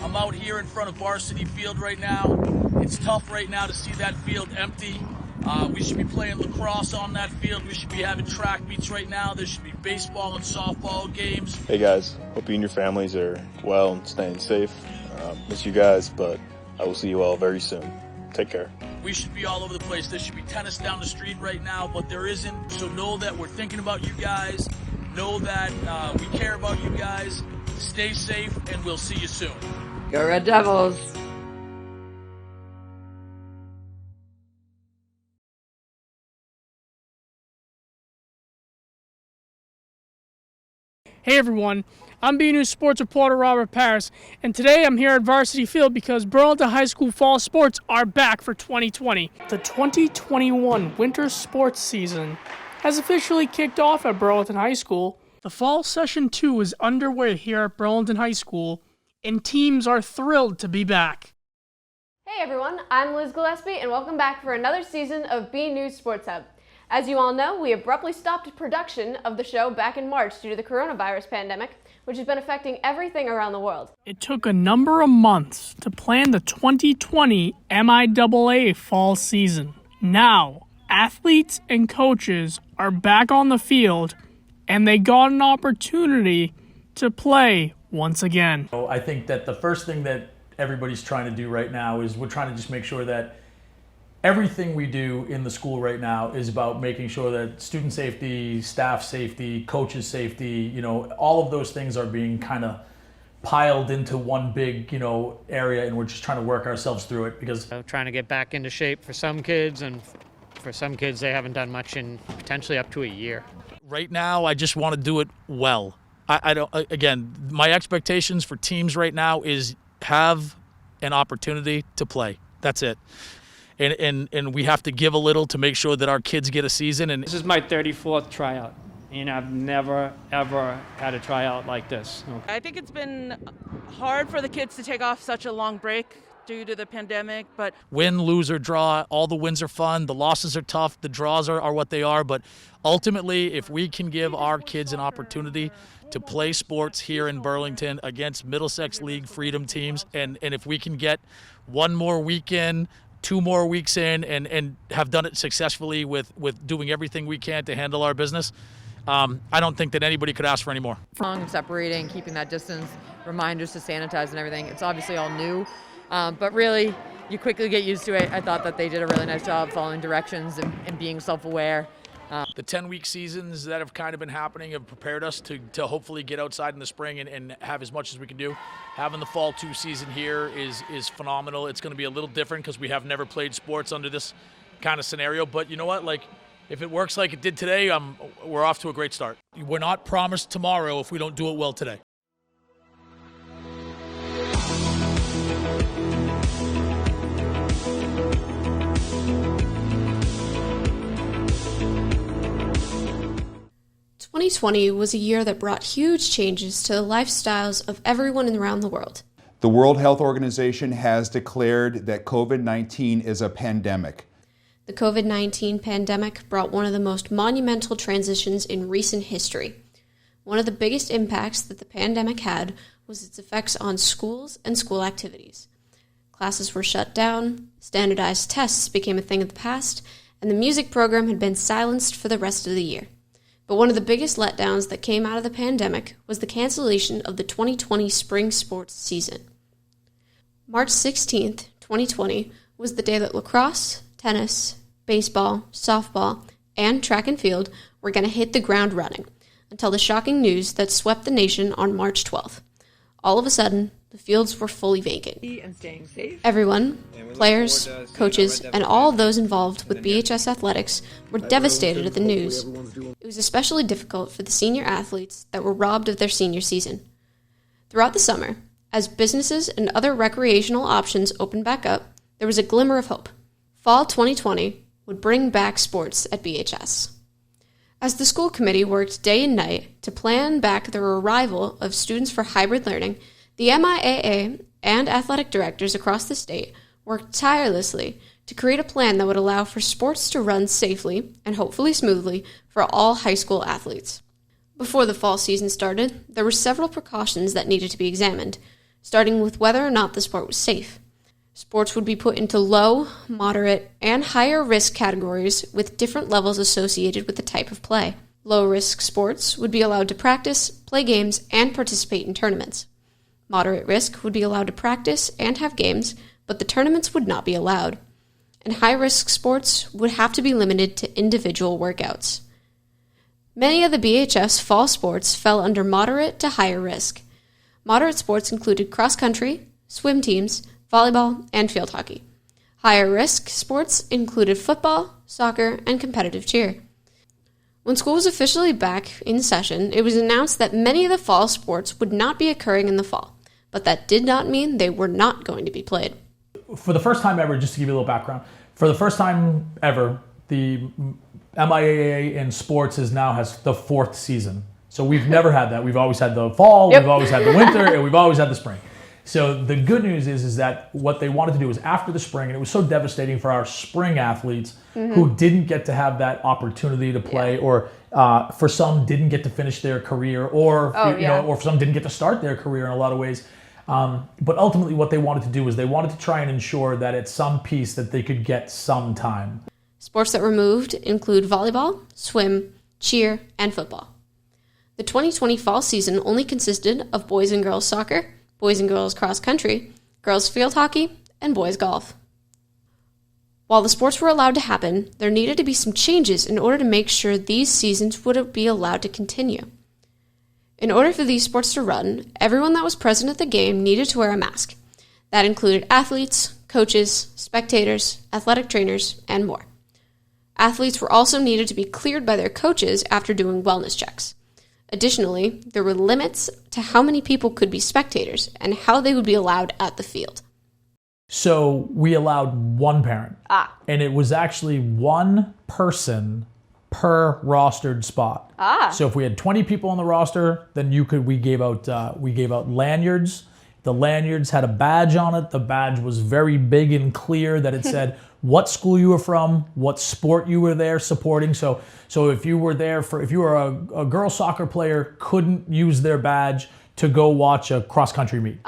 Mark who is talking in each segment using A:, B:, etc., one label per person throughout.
A: I'm out here in front of Varsity Field right now. It's tough right now to see that field empty. We should be playing lacrosse on that field. We should be having track meets right now. There should be baseball and softball games.
B: Hey guys, hope you and your families are well and staying safe. Miss you guys, but I will see you all very soon. Take care.
A: We should be all over the place. There should be tennis down the street right now, but there isn't. So know that we're thinking about you guys. Know that we care about you guys. Stay safe, and we'll see you soon.
C: Go Red Devils!
D: Hey everyone, I'm BNEWS sports reporter Robert Paris, and today I'm here at Varsity Field because Burlington High School fall sports are back for 2020. The 2021 winter sports season has officially kicked off at Burlington High School. The fall session 2 is underway here at Burlington High School, and teams are thrilled to be back.
E: Hey everyone, I'm Liz Gillespie, and welcome back for another season of BNEWS Sports Hub. As you all know, we abruptly stopped production of the show back in March due to the coronavirus pandemic, which has been affecting everything around the world.
D: It took a number of months to plan the 2020 MIAA fall season. Now, athletes and coaches are back on the field, and they got an opportunity to play once again.
F: I think that the first thing that everybody's trying to do right now is we're trying to just make sure that everything we do in the school right now is about making sure that student safety, staff safety, coaches safety, all of those things are being kind of piled into one big, area, and we're just trying to work ourselves through it because
G: trying to get back into shape for some kids, and for some kids they haven't done much in potentially up to a year.
A: Right now, I just want to do it well. I don't. Again, my expectations for teams right now is have an opportunity to play. That's it. And we have to give a little to make sure that our kids get a season. And
H: this is my 34th tryout, and I've never, ever had a tryout like this.
I: I think it's been hard for the kids to take off such a long break due to the pandemic, but
A: win, lose, or draw, all the wins are fun. The losses are tough. The draws are what they are. But ultimately, if we can give our kids an opportunity to play sports here in Burlington against Middlesex League Freedom teams, and if we can get one more weekend, 2 more weeks in, and have done it successfully with doing everything we can to handle our business, I don't think that anybody could ask for any more.
C: Separating, keeping that distance, reminders to sanitize and everything. It's obviously all new, but really, you quickly get used to it. I thought that they did a really nice job following directions and being self-aware.
A: The 10-week seasons that have kind of been happening have prepared us to hopefully get outside in the spring and have as much as we can do. Having the fall 2 season here is phenomenal. It's going to be a little different because we have never played sports under this kind of scenario. But you know what? If it works like it did today, we're off to a great start. We're not promised tomorrow if we don't do it well today.
J: Twenty 2020 was a year that brought huge changes to the lifestyles of everyone around the world.
K: The World Health Organization has declared that COVID-19 is a pandemic.
J: The COVID-19 pandemic brought one of the most monumental transitions in recent history. One of the biggest impacts that the pandemic had was its effects on schools and school activities. Classes were shut down, standardized tests became a thing of the past, and the music program had been silenced for the rest of the year. But one of the biggest letdowns that came out of the pandemic was the cancellation of the 2020 spring sports season. March 16th, 2020, was the day that lacrosse, tennis, baseball, softball, and track and field were going to hit the ground running, until the shocking news that swept the nation on March 12th. All of a sudden, the fields were fully vacant.
C: And staying safe.
J: Everyone, players, coaches, and all of those involved with BHS Athletics were devastated at the news. It was especially difficult for the senior athletes that were robbed of their senior season. Throughout the summer, as businesses and other recreational options opened back up, there was a glimmer of hope. Fall 2020 would bring back sports at BHS. As the school committee worked day and night to plan back the arrival of students for hybrid learning, the MIAA and athletic directors across the state worked tirelessly to create a plan that would allow for sports to run safely and hopefully smoothly for all high school athletes. Before the fall season started, there were several precautions that needed to be examined. starting with whether or not the sport was safe. Sports would be put into low, moderate, and higher risk categories with different levels associated with the type of play. Low-risk sports would be allowed to practice, play games, and participate in tournaments. Moderate risk would be allowed to practice and have games, but the tournaments would not be allowed. And high-risk sports would have to be limited to individual workouts. Many of the BHS fall sports fell under moderate to higher risk. Moderate sports included cross-country, swim teams, volleyball, and field hockey. Higher risk sports included football, soccer, and competitive cheer. When school was officially back in session, it was announced that many of the fall sports would not be occurring in the fall, but that did not mean they were not going to be played.
F: For the first time ever, just to give you a little background, for the first time ever, the MIAA in sports has the 4th season. So we've never had that. We've always had the fall, We've always had the winter, and we've always had the spring. So the good news is that what they wanted to do is after the spring, and it was so devastating for our spring athletes who didn't get to have that opportunity to play, or for some didn't get to finish their career, or or for some didn't get to start their career in a lot of ways. But ultimately what they wanted to do is they wanted to try and ensure that at some piece that they could get some time.
J: Sports that were moved include volleyball, swim, cheer, and football. The 2020 fall season only consisted of boys and girls soccer, boys and girls cross country, girls field hockey, and boys golf. While the sports were allowed to happen, there needed to be some changes in order to make sure these seasons would be allowed to continue. In order for these sports to run, everyone that was present at the game needed to wear a mask. That included athletes, coaches, spectators, athletic trainers, and more. Athletes were also needed to be cleared by their coaches after doing wellness checks. Additionally, there were limits to how many people could be spectators and how they would be allowed at the field.
F: So we allowed one parent, and it was actually one person per rostered spot. So if we had 20 people on the roster, then we gave out lanyards. The lanyards had a badge on it. The badge was very big and clear that it said what school you were from, what sport you were there supporting. So if you were a girls soccer player, couldn't use their badge to go watch a cross-country meet.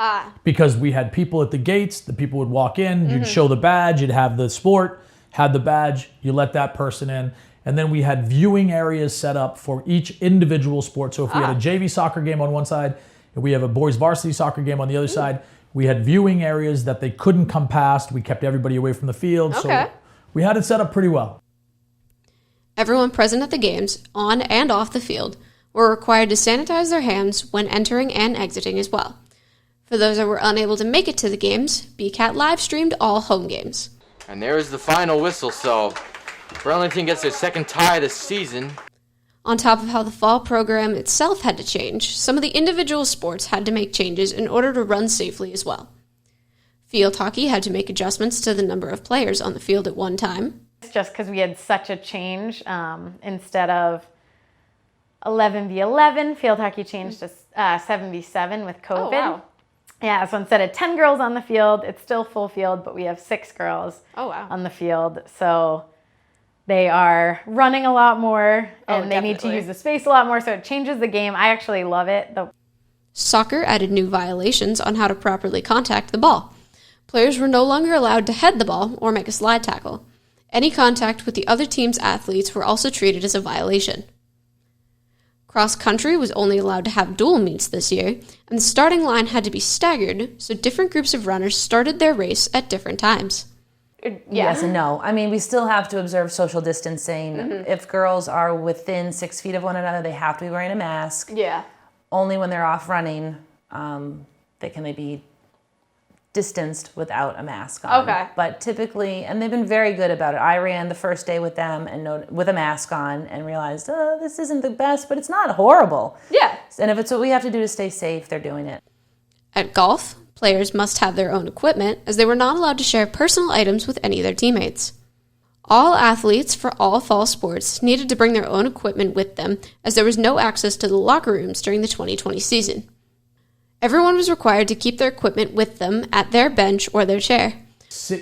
F: Because we had people at the gates, the people would walk in, you'd show the badge, you'd have the sport, had the badge, you let that person in. And then we had viewing areas set up for each individual sport. So if we had a JV soccer game on one side, and we have a boys varsity soccer game on the other side, we had viewing areas that they couldn't come past. We kept everybody away from the field. So we had it set up pretty well.
J: Everyone present at the games, on and off the field, were required to sanitize their hands when entering and exiting as well. For those that were unable to make it to the games, BCAT live streamed all home games.
L: And there is the final whistle, so Burlington gets their second tie this season.
J: On top of how the fall program itself had to change, some of the individual sports had to make changes in order to run safely as well. Field hockey had to make adjustments to the number of players on the field at one time.
M: It's just because we had such a change. Instead of 11v11, field hockey changed to 7v7 with COVID.
E: Oh, wow.
M: Yeah, so instead of 10 girls on the field, it's still full field, but we have 6 girls on the field. So they are running a lot more, and they need to use the space a lot more, so it changes the game. I actually love it.
J: Soccer added new violations on how to properly contact the ball. Players were no longer allowed to head the ball or make a slide tackle. Any contact with the other team's athletes were also treated as a violation. Cross country was only allowed to have dual meets this year, and the starting line had to be staggered, so different groups of runners started their race at different times.
N: Yes and no. I mean, we still have to observe social distancing. If girls are within 6 feet of one another, they have to be wearing a mask. Only when they're off running, can they be distanced without a mask on. But typically, and they've been very good about it. I ran the first day with them and with a mask on and realized, oh, this isn't the best, but it's not horrible. And if it's what we have to do to stay safe, they're doing it.
J: At golf, players must have their own equipment, as they were not allowed to share personal items with any of their teammates. All athletes for all fall sports needed to bring their own equipment with them, as there was no access to the locker rooms during the 2020 season. Everyone was required to keep their equipment with them at their bench or their chair.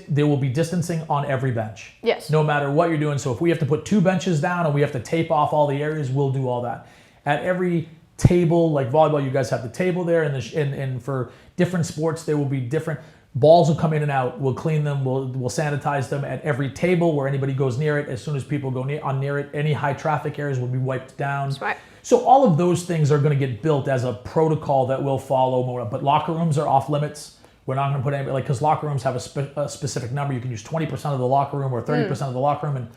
F: There will be distancing on every bench.
E: Yes.
F: No matter what you're doing. So if we have to put 2 benches down and we have to tape off all the areas, we'll do all that. At every table, like volleyball, you guys have the table there, and for different sports, there will be different balls will come in and out. We'll clean them. We'll sanitize them at every table where anybody goes near it. As soon as people go near it, any high traffic areas will be wiped down.
E: Right.
F: So all of those things are going to get built as a protocol that we'll follow more. But locker rooms are off limits. We're not going to put anybody, like, because locker rooms have a specific number. You can use 20% of the locker room or 30% of the locker room, and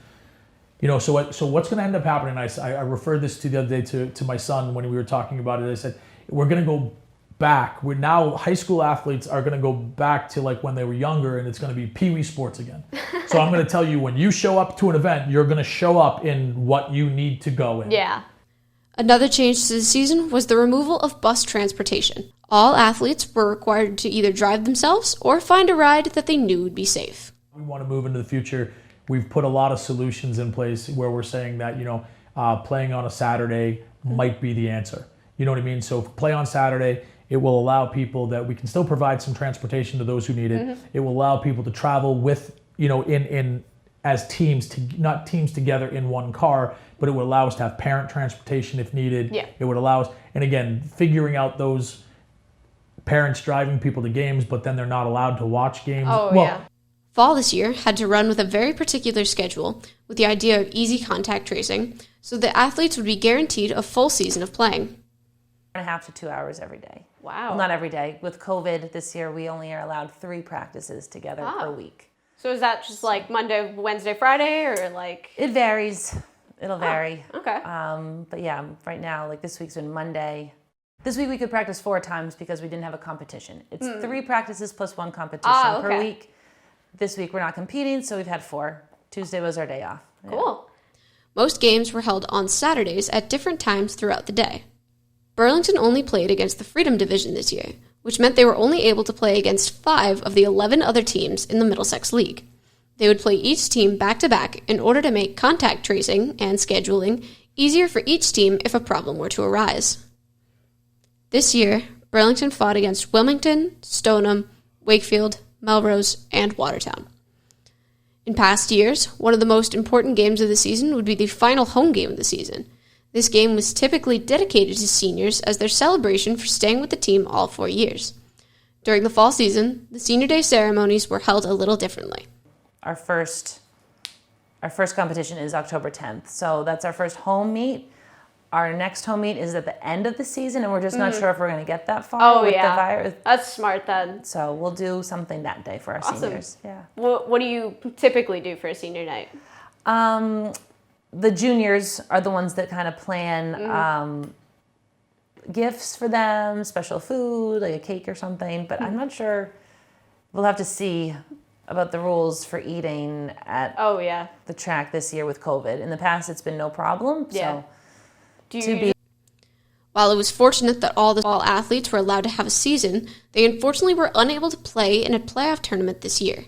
F: so what's going to end up happening? I referred this to the other day to my son when we were talking about it. I said, we're going to go back. We're now, high school athletes are going to go back to like when they were younger, and it's going to be pee-wee sports again. So I'm going to tell you, when you show up to an event, you're going to show up in what you need to go in.
E: Yeah.
J: Another change to the season was the removal of bus transportation. All athletes were required to either drive themselves or find a ride that they knew would be safe.
F: We want to move into the future. We've put a lot of solutions in place where we're saying that, playing on a Saturday might be the answer. You know what I mean? So if play on Saturday, it will allow people that we can still provide some transportation to those who need it. It will allow people to travel with, in as teams, not teams together in one car, but it would allow us to have parent transportation if needed.
E: Yeah.
F: It would allow us, and again, figuring out those parents driving people to games, but then they're not allowed to watch games.
E: Yeah.
J: Fall this year had to run with a very particular schedule with the idea of easy contact tracing, so the athletes would be guaranteed a full season of playing.
N: 1.5 to 2 hours every day.
E: Wow.
N: Well, not every day. With COVID this year, we only are allowed 3 practices together per week.
E: So is that just like Monday, Wednesday, Friday, or like?
N: It varies. It'll vary.
E: Okay.
N: But yeah, right now, like this week's been Monday. This week we could practice 4 times because we didn't have a competition. It's 3 practices plus 1 competition per week. This week we're not competing, so we've had 4. Tuesday was our day off.
E: Cool.
J: Most games were held on Saturdays at different times throughout the day. Burlington only played against the Freedom Division this year, which meant they were only able to play against 5 of the 11 other teams in the Middlesex League. They would play each team back-to-back in order to make contact tracing and scheduling easier for each team if a problem were to arise. This year, Burlington fought against Wilmington, Stoneham, Wakefield, Melrose, and Watertown. In past years, one of the most important games of the season would be the final home game of the season. This game was typically dedicated to seniors as their celebration for staying with the team all 4 years. During the fall season, the Senior Day ceremonies were held a little differently.
N: Our first competition is October 10th, so that's our first home meet. Our next home meet is at the end of the season, and we're just not sure if we're going to get that far with the virus.
E: That's smart then.
N: So we'll do something that day for our seniors. Yeah.
E: What do you typically do for a senior night?
N: The juniors are the ones that kind of plan gifts for them, special food, like a cake or something. But I'm not sure. We'll have to see about the rules for eating at the track this year with COVID. In the past, it's been no problem.
E: Yeah.
N: So
J: While it was fortunate that all athletes were allowed to have a season, they unfortunately were unable to play in a playoff tournament this year.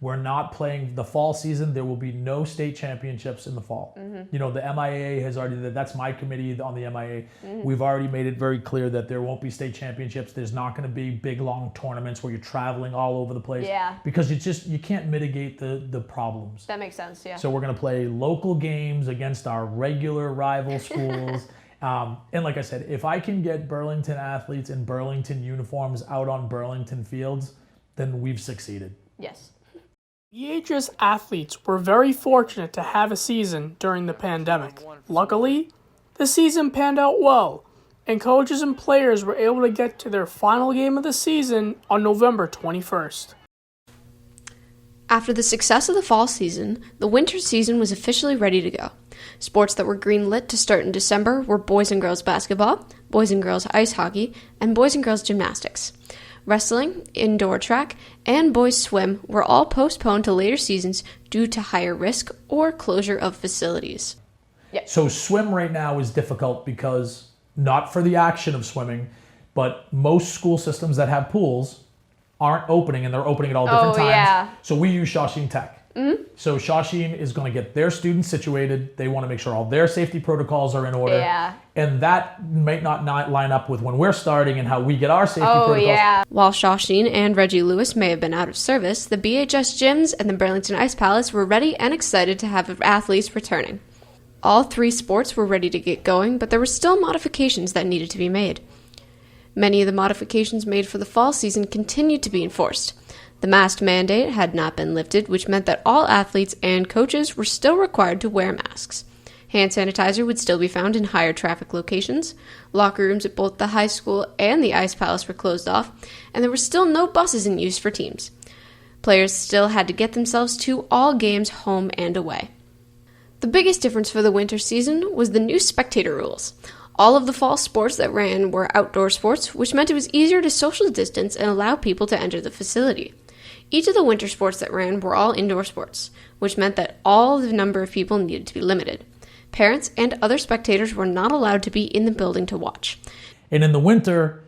F: We're not playing the fall season. There will be no state championships in the fall. The MIAA has already, that's my committee on the MIAA. We've already made it very clear that there won't be state championships. There's not going to be big, long tournaments where you're traveling all over the place.
E: Yeah.
F: Because you can't mitigate the problems.
E: That makes sense, yeah.
F: So we're going to play local games against our regular rival schools. And like I said, if I can get Burlington athletes in Burlington uniforms out on Burlington fields, then we've succeeded.
E: Yes.
D: BHS athletes were very fortunate to have a season during the pandemic. Luckily, the season panned out well, and coaches and players were able to get to their final game of the season on November 21st.
J: After the success of the fall season, the winter season was officially ready to go. Sports that were greenlit to start in December were boys and girls basketball, boys and girls ice hockey, and boys and girls gymnastics. Wrestling, indoor track, and boys swim were all postponed to later seasons due to higher risk or closure of facilities.
E: Yep.
F: So swim right now is difficult because, not for the action of swimming, but most school systems that have pools aren't opening, and they're opening at all different times.
E: Yeah.
F: So we use Shawsheen Tech. So Shawsheen is going to get their students situated. They want to make sure all their safety protocols are in order.
E: Yeah.
F: And that might not line up with when we're starting and how we get our safety protocols.
E: Yeah.
J: While Shawsheen and Reggie Lewis may have been out of service, the BHS gyms and the Burlington Ice Palace were ready and excited to have athletes returning. All 3 sports were ready to get going, but there were still modifications that needed to be made. Many of the modifications made for the fall season continued to be enforced. The mask mandate had not been lifted, which meant that all athletes and coaches were still required to wear masks. Hand sanitizer would still be found in higher traffic locations. Locker rooms at both the high school and the Ice Palace were closed off, and there were still no buses in use for teams. Players still had to get themselves to all games home and away. The biggest difference for the winter season was the new spectator rules. All of the fall sports that ran were outdoor sports, which meant it was easier to social distance and allow people to enter the facility. Each of the winter sports that ran were all indoor sports, which meant that all the number of people needed to be limited. Parents and other spectators were not allowed to be in the building to watch.
F: And in the winter,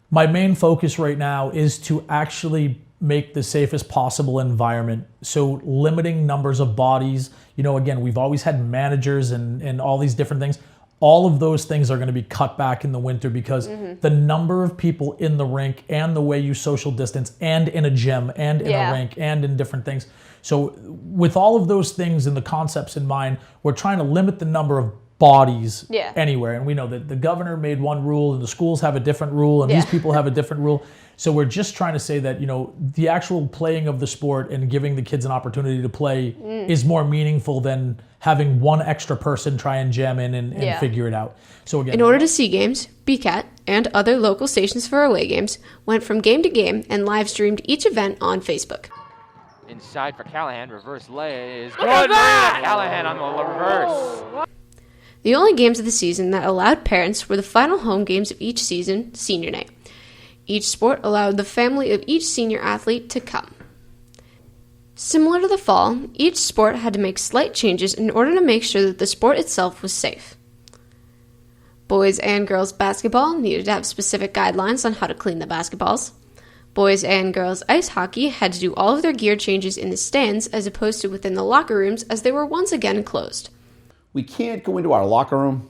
F: my main focus right now is to actually make the safest possible environment. So limiting numbers of bodies, again, we've always had managers and all these different things. All of those things are going to be cut back in the winter because the number of people in the rink and the way you social distance and in a gym and in a rink and in different things. So with all of those things and the concepts in mind, we're trying to limit the number of bodies anywhere. And we know that the governor made one rule and the schools have a different rule and these people have a different rule. So we're just trying to say that, the actual playing of the sport and giving the kids an opportunity to play is more meaningful than having one extra person try and jam in and figure it out. So again,
J: in order to see games, BCAT and other local stations for away games went from game to game and live streamed each event on Facebook.
L: Inside for Callahan, reverse lay is good. Callahan on the reverse.
J: The only games of the season that allowed parents were the final home games of each season, senior night. Each sport allowed the family of each senior athlete to come. Similar to the fall, each sport had to make slight changes in order to make sure that the sport itself was safe. Boys and girls basketball needed to have specific guidelines on how to clean the basketballs. Boys and girls ice hockey had to do all of their gear changes in the stands as opposed to within the locker rooms as they were once again closed.
O: We can't go into our locker room.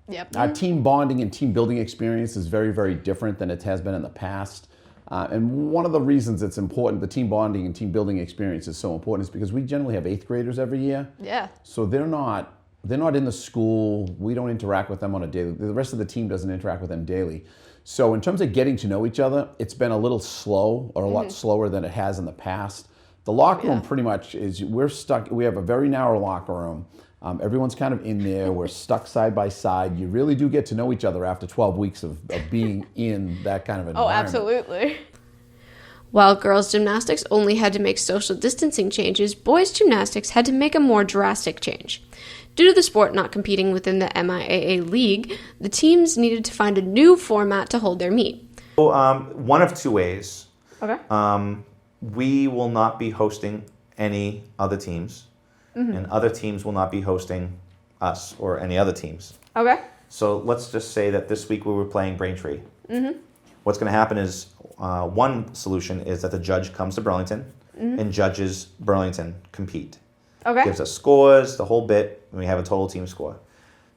J: Yep.
O: Our team bonding and team building experience is very, very different than it has been in the past. And one of the reasons it's important, the team bonding and team building experience is so important, is because we generally have 8th graders every year.
J: Yeah.
O: So they're not in the school. We don't interact with them on a daily. The rest of the team doesn't interact with them daily. So in terms of getting to know each other, it's been a little slow, or a lot slower than it has in the past. The locker room pretty much is, we're stuck. We have a very narrow locker room. Everyone's kind of in there. We're stuck side by side. You really do get to know each other after 12 weeks of being in that kind of environment.
E: Oh, absolutely.
J: While girls' gymnastics only had to make social distancing changes, boys' gymnastics had to make a more drastic change. Due to the sport not competing within the MIAA league, the teams needed to find a new format to hold their meet.
P: One of two ways.
E: Okay.
P: We will not be hosting any other teams. And other teams will not be hosting us or any other teams.
E: Okay.
P: So let's just say that this week we were playing Braintree. What's going to happen is, one solution is that the judge comes to Burlington and judges Burlington compete.
E: Okay.
P: Gives us scores, the whole bit, and we have a total team score.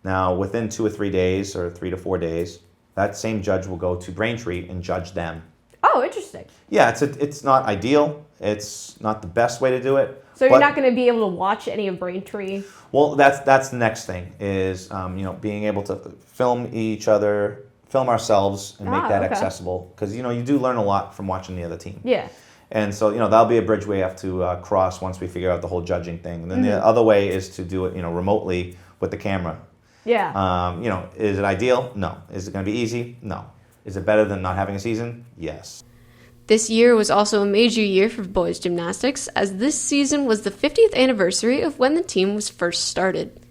P: Now, within 2 or 3 days, or 3 to 4 days, that same judge will go to Braintree and judge them.
E: Oh, interesting.
P: Yeah, it's not ideal. It's not the best way to do it.
E: So you're not going to be able to watch any of Braintree?
P: Well, that's the next thing is being able to film each other, film ourselves, and make that accessible, because you do learn a lot from watching the other team.
E: Yeah.
P: And so that'll be a bridge we have to cross once we figure out the whole judging thing. And then the other way is to do it remotely with the camera.
E: Yeah.
P: Is it ideal? No. Is it going to be easy? No. Is it better than not having a season? Yes.
J: This year was also a major year for boys gymnastics, as this season was the 50th anniversary of when the team was first started.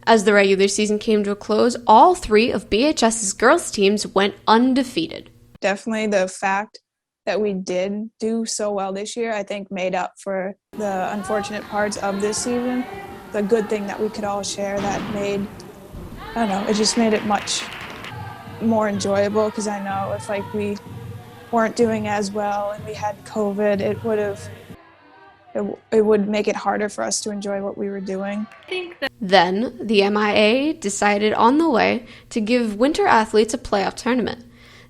J: As the regular season came to a close, all 3 of BHS's girls' teams went undefeated.
Q: Definitely the fact that we did do so well this year, I think, made up for the unfortunate parts of this season. The good thing that we could all share that made, it just made it much more enjoyable, because I know if we weren't doing as well and we had COVID, it would make it harder for us to enjoy what we were doing.
J: Then, the MIAA decided on the way to give winter athletes a playoff tournament.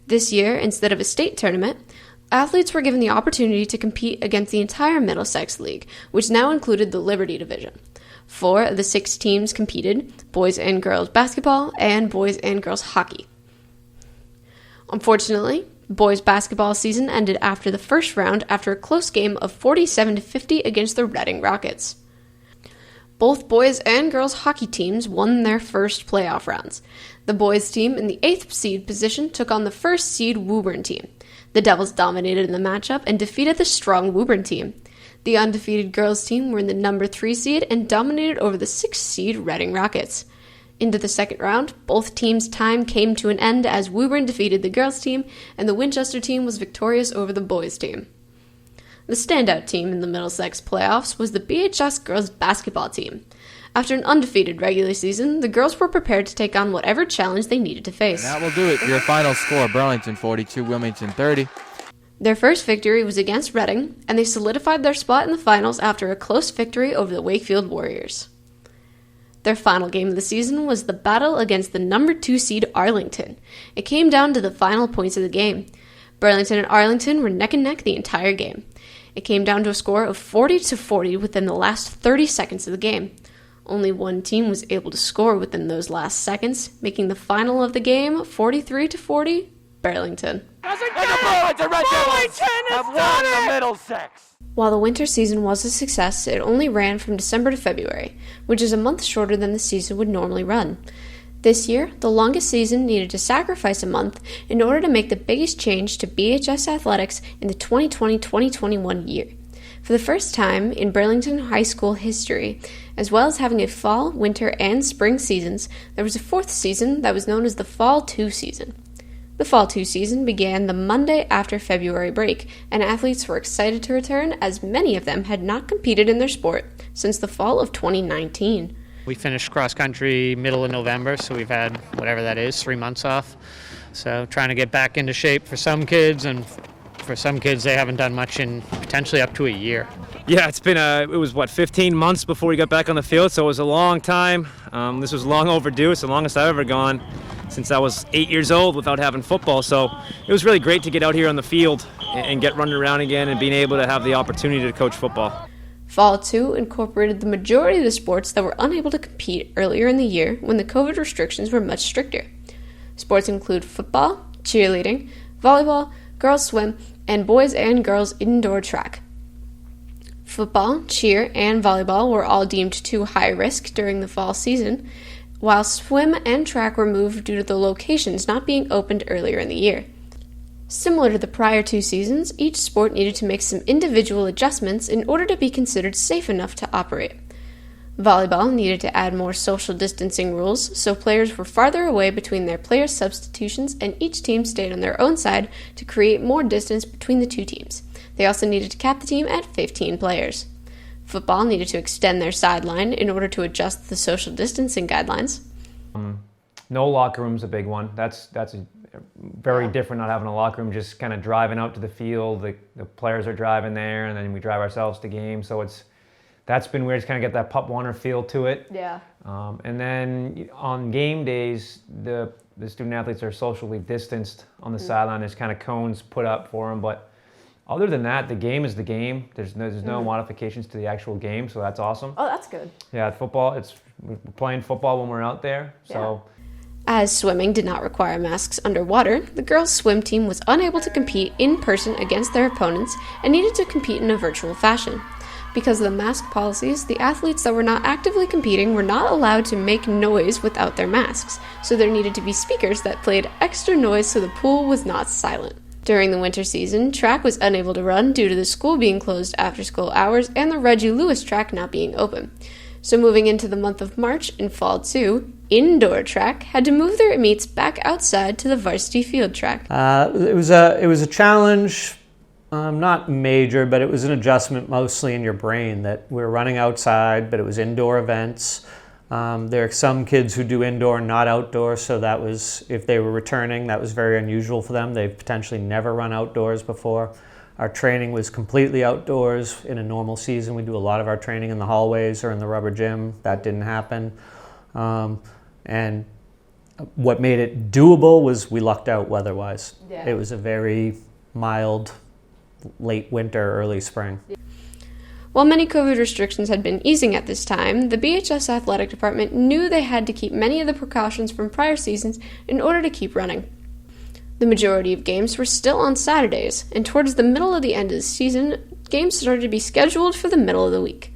J: This year, instead of a state tournament, athletes were given the opportunity to compete against the entire Middlesex League, which now included the Liberty Division. 4 of the 6 teams competed: boys and girls basketball and boys and girls hockey. Unfortunately, boys basketball season ended after the first round after a close game of 47-50 against the Reading Rockets. Both boys and girls hockey teams won their first playoff rounds. The boys team in the 8th seed position took on the 1st seed Woburn team. The Devils dominated in the matchup and defeated the strong Woburn team. The undefeated girls team were in the number 3 seed and dominated over the 6th seed Reading Rockets. Into the second round, both teams' time came to an end as Woburn defeated the girls team and the Winchester team was victorious over the boys team. The standout team in the Middlesex playoffs was the BHS girls basketball team. After an undefeated regular season, the girls were prepared to take on whatever challenge they needed to face.
L: And that will do it. Your final score, Burlington 42, Wilmington 30.
J: Their first victory was against Reading, and they solidified their spot in the finals after a close victory over the Wakefield Warriors. Their final game of the season was the battle against the number 2 seed Arlington. It came down to the final points of the game. Burlington and Arlington were neck and neck the entire game. It came down to a score of 40-40 within the last 30 seconds of the game. Only one team was able to score within those last seconds, making the final of the game 43-40 Burlington.
L: And the Burlington Red Devils have won the Middlesex.
J: While the winter season was a success, it only ran from December to February, which is a month shorter than the season would normally run. This year, the longest season needed to sacrifice a month in order to make the biggest change to BHS Athletics in the 2020-2021 year. For the first time in Burlington High School history, as well as having a fall, winter, and spring seasons, there was a 4th season that was known as the Fall 2 season. The Fall 2 season began the Monday after February break, and athletes were excited to return as many of them had not competed in their sport since the fall of 2019.
G: We finished cross country middle of November, so we've had whatever that is, 3 months off. So trying to get back into shape for some kids, and for some kids they haven't done much in potentially up to a year.
R: Yeah, it was 15 months before we got back on the field, so it was a long time. This was long overdue. It's the longest I've ever gone since I was 8 years old without having football. So it was really great to get out here on the field and get running around again and being able to have the opportunity to coach football.
J: Fall 2 incorporated the majority of the sports that were unable to compete earlier in the year when the COVID restrictions were much stricter. Sports include football, cheerleading, volleyball, girls swim, and boys and girls indoor track. Football, cheer, and volleyball were all deemed too high risk during the fall season, while swim and track were moved due to the locations not being opened earlier in the year. Similar to the prior 2 seasons, each sport needed to make some individual adjustments in order to be considered safe enough to operate. Volleyball needed to add more social distancing rules, so players were farther away between their player substitutions and each team stayed on their own side to create more distance between the 2 teams. They also needed to cap the team at 15 players. Football needed to extend their sideline in order to adjust the social distancing guidelines.
R: No locker room's a big one. That's very different not having a locker room, just kind of driving out to the field. The players are driving there, and then we drive ourselves to games. So that's been weird to kind of get that Pup Warner feel to it.
C: Yeah.
R: And then on game days, the student athletes are socially distanced on the sideline. There's kind of cones put up for them, but other than that, the game is the game. There's no modifications to the actual game, so that's awesome.
C: Oh, that's good.
R: Yeah, football. We're playing football when we're out there, so.
C: Yeah.
J: As swimming did not require masks underwater, the girls' swim team was unable to compete in person against their opponents and needed to compete in a virtual fashion. Because of the mask policies, the athletes that were not actively competing were not allowed to make noise without their masks, so there needed to be speakers that played extra noise so the pool was not silent. During the winter season, track was unable to run due to the school being closed after school hours and the Reggie Lewis track not being open. So moving into the month of March in Fall 2, indoor track had to move their meets back outside to the varsity field track.
S: It was a challenge, not major, but it was an adjustment mostly in your brain that we're running outside, but it was indoor events. There are some kids who do indoor, not outdoor, so that was, if they were returning, that was very unusual for them. They've potentially never run outdoors before. Our training was completely outdoors. In a normal season, we do a lot of our training in the hallways or in the rubber gym. That didn't happen. And what made it doable was we lucked out weather-wise.
C: Yeah.
S: It was a very mild late winter, early spring.
J: While many COVID restrictions had been easing at this time, the BHS Athletic Department knew they had to keep many of the precautions from prior seasons in order to keep running. The majority of games were still on Saturdays, and towards the middle of the end of the season, games started to be scheduled for the middle of the week.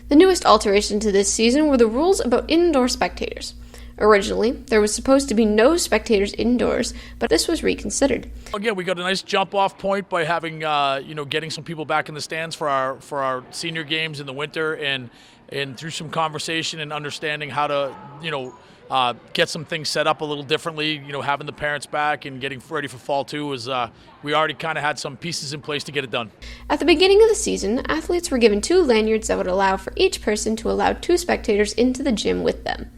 J: The newest alteration to this season were the rules about indoor spectators. Originally, there was supposed to be no spectators indoors, but this was reconsidered.
A: Again, we got a nice jump-off point by having, getting some people back in the stands for our senior games in the winter, and through some conversation and understanding how to, get some things set up a little differently. Having the parents back and getting ready for fall too was we already kind of had some pieces in place to get it done.
J: At the beginning of the season, athletes were given 2 lanyards that would allow for each person to allow 2 spectators into the gym with them.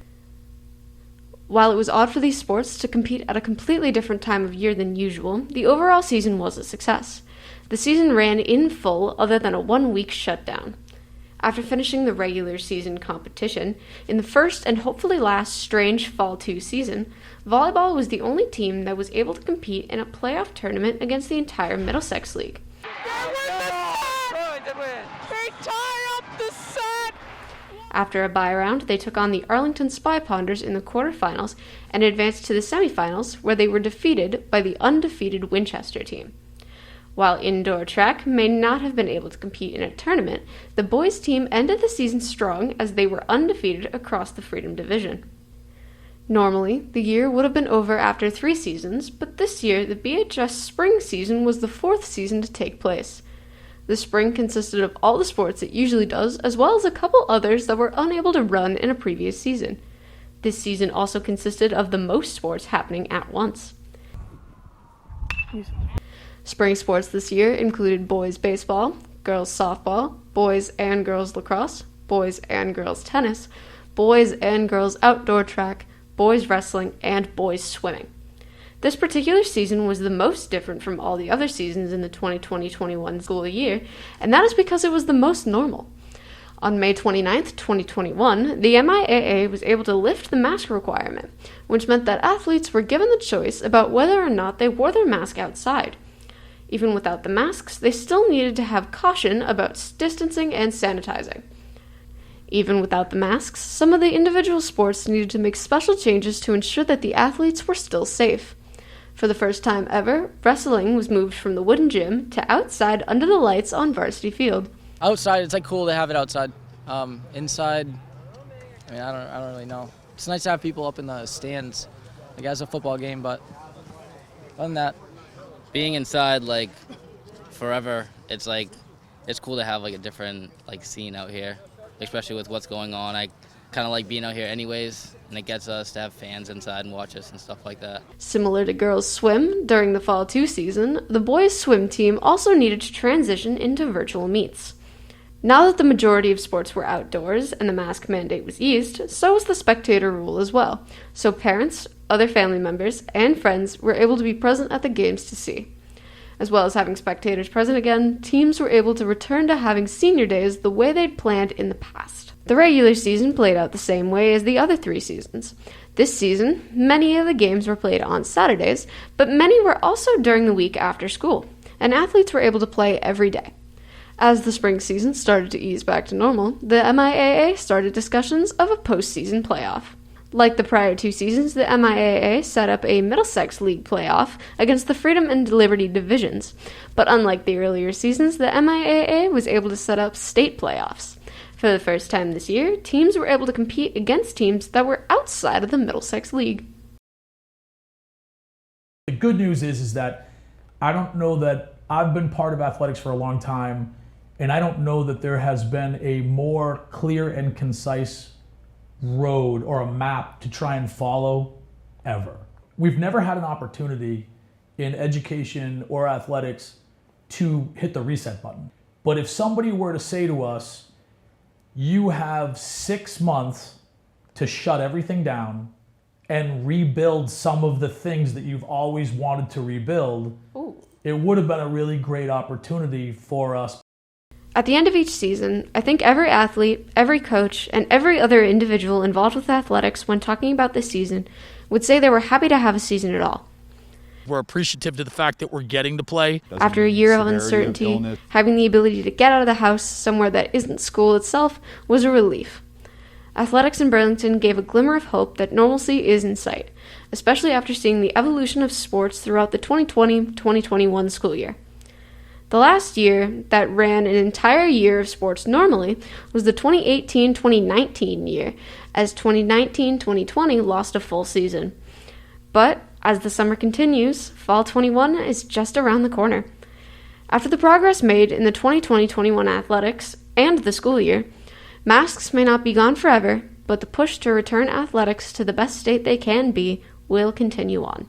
J: While it was odd for these sports to compete at a completely different time of year than usual, the overall season was a success. The season ran in full other than a 1-week shutdown. After finishing the regular season competition, in the first and hopefully last strange Fall 2 season, volleyball was the only team that was able to compete in a playoff tournament against the entire Middlesex League. After a bye round, they took on the Arlington Spy Ponders in the quarterfinals and advanced to the semifinals, where they were defeated by the undefeated Winchester team. While indoor track may not have been able to compete in a tournament, the boys' team ended the season strong as they were undefeated across the Freedom Division. Normally, the year would have been over after 3 seasons, but this year the BHS spring season was the 4th season to take place. The spring consisted of all the sports it usually does, as well as a couple others that were unable to run in a previous season. This season also consisted of the most sports happening at once. Spring sports this year included boys baseball, girls softball, boys and girls lacrosse, boys and girls tennis, boys and girls outdoor track, boys wrestling, and boys swimming. This particular season was the most different from all the other seasons in the 2020-21 school year, and that is because it was the most normal. On May 29, 2021, the MIAA was able to lift the mask requirement, which meant that athletes were given the choice about whether or not they wore their mask outside. Even without the masks, they still needed to have caution about distancing and sanitizing. Even without the masks, some of the individual sports needed to make special changes to ensure that the athletes were still safe. For the first time ever, wrestling was moved from the wooden gym to outside under the lights on Varsity Field.
T: Outside, it's cool to have it outside. Inside, I don't really know. It's nice to have people up in the stands, as a football game, but other than that,
U: being inside forever, it's cool to have a different scene out here, especially with what's going on. I kind of like being out here anyways, and it gets us to have fans inside and watch us and stuff like that.
J: Similar to girls swim, during the Fall 2 season, the boys swim team also needed to transition into virtual meets. Now that the majority of sports were outdoors and the mask mandate was eased, so was the spectator rule as well. So parents, other family members, and friends were able to be present at the games to see. As well as having spectators present again, teams were able to return to having senior days the way they'd planned in the past. The regular season played out the same way as the other 3 seasons. This season, many of the games were played on Saturdays, but many were also during the week after school, and athletes were able to play every day. As the spring season started to ease back to normal, the MIAA started discussions of a postseason playoff. Like the prior 2 seasons, the MIAA set up a Middlesex League playoff against the Freedom and Liberty divisions, but unlike the earlier seasons, the MIAA was able to set up state playoffs. For the first time this year, teams were able to compete against teams that were outside of the Middlesex League.
F: The good news is that I don't know that I've been part of athletics for a long time, and I don't know that there has been a more clear and concise road or a map to try and follow ever. We've never had an opportunity in education or athletics to hit the reset button. But if somebody were to say to us, you have 6 months to shut everything down and rebuild some of the things that you've always wanted to rebuild, it would have been a really great opportunity for us.
J: At the end of each season, I think every athlete, every coach, and every other individual involved with athletics when talking about this season would say they were happy to have a season at all.
A: We're appreciative to the fact that we're getting to play.
J: After a year of uncertainty, having the ability to get out of the house somewhere that isn't school itself was a relief. Athletics in Burlington gave a glimmer of hope that normalcy is in sight, especially after seeing the evolution of sports throughout the 2020-2021 school year. The last year that ran an entire year of sports normally was the 2018-2019 year, as 2019-2020 lost a full season. But as the summer continues, fall 21 is just around the corner. After the progress made in the 2020-21 athletics and the school year, masks may not be gone forever, but the push to return athletics to the best state they can be will continue on.